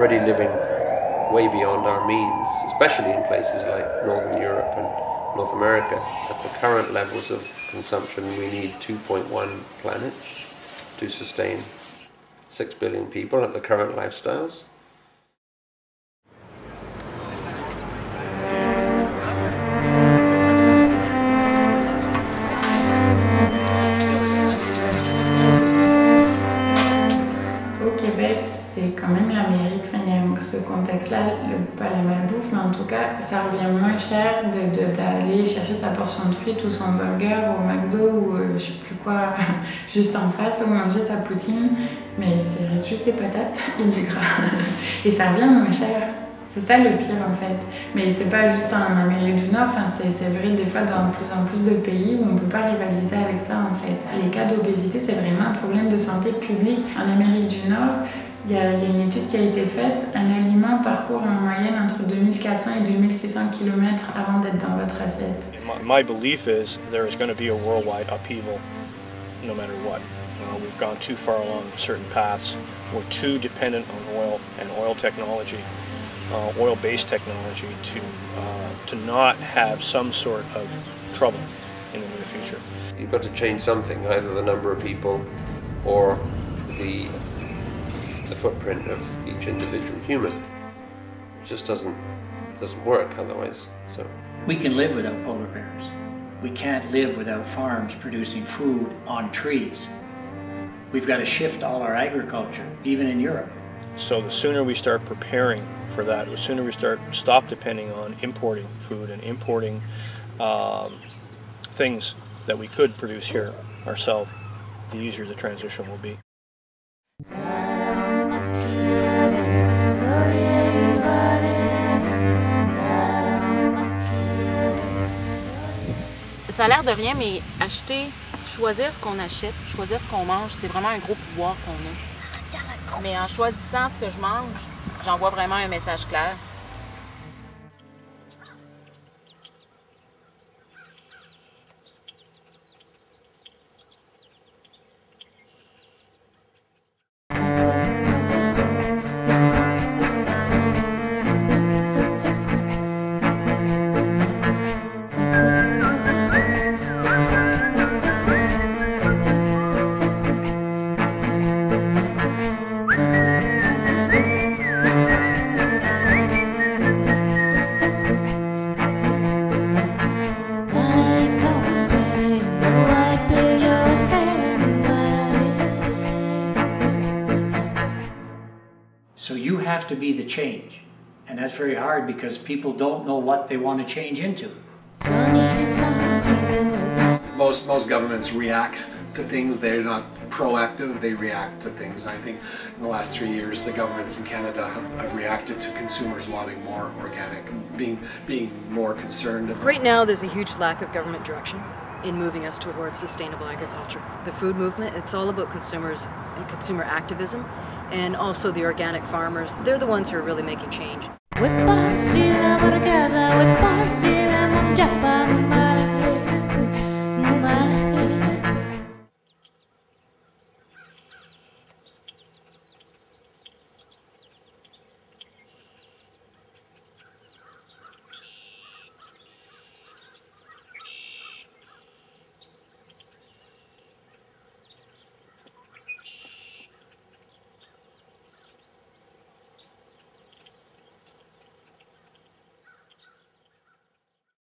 already living way beyond our means, especially in places like Northern Europe and North America. At the current levels of consumption, we need 2.1 planets to sustain 6 billion people at the current lifestyles. C'est quand même l'Amérique, enfin, il y a ce contexte-là, pas la malbouffe, mais en tout cas, ça revient moins cher d'aller chercher sa portion de frites ou son burger au McDo ou je sais plus quoi, juste en face, ou manger sa poutine, mais il reste juste des patates et du gras. Et ça revient moins cher. C'est ça le pire en fait. Mais c'est pas juste en Amérique du Nord, enfin, c'est vrai des fois dans de plus en plus de pays où on ne peut pas rivaliser avec ça en fait. Les cas d'obésité, c'est vraiment un problème de santé publique. En Amérique du Nord, il y a une étude qui a été faite, un aliment parcourt en moyenne entre 2400 et 2600 km avant d'être dans votre assiette. My belief is there is going to be a worldwide upheaval no matter what. We've gone too far along certain paths. We're too dependent on oil and oil technology, oil-based technology to not have some sort of trouble in the near future. You've got to change something, either the number of people or the footprint of each individual human. It just doesn't work otherwise. So we can live without polar bears. We can't live without farms producing food on trees. We've got to shift all our agriculture, even in Europe. So the sooner we start preparing for that, the sooner we stop depending on importing food and importing things that we could produce here ourselves, the easier the transition will be. Ça a l'air de rien, mais acheter, choisir ce qu'on achète, choisir ce qu'on mange, c'est vraiment un gros pouvoir qu'on a. Mais en choisissant ce que je mange, j'envoie vraiment un message clair. So you have to be the change, and that's very hard because people don't know what they want to change into. Most governments react to things. They're not proactive, they react to things. And I think in the last 3 years the governments in Canada have reacted to consumers wanting more organic, being more concerned. Right now there's a huge lack of government direction in moving us towards sustainable agriculture. The food movement, it's all about consumers and consumer activism, and also the organic farmers. They're the ones who are really making change.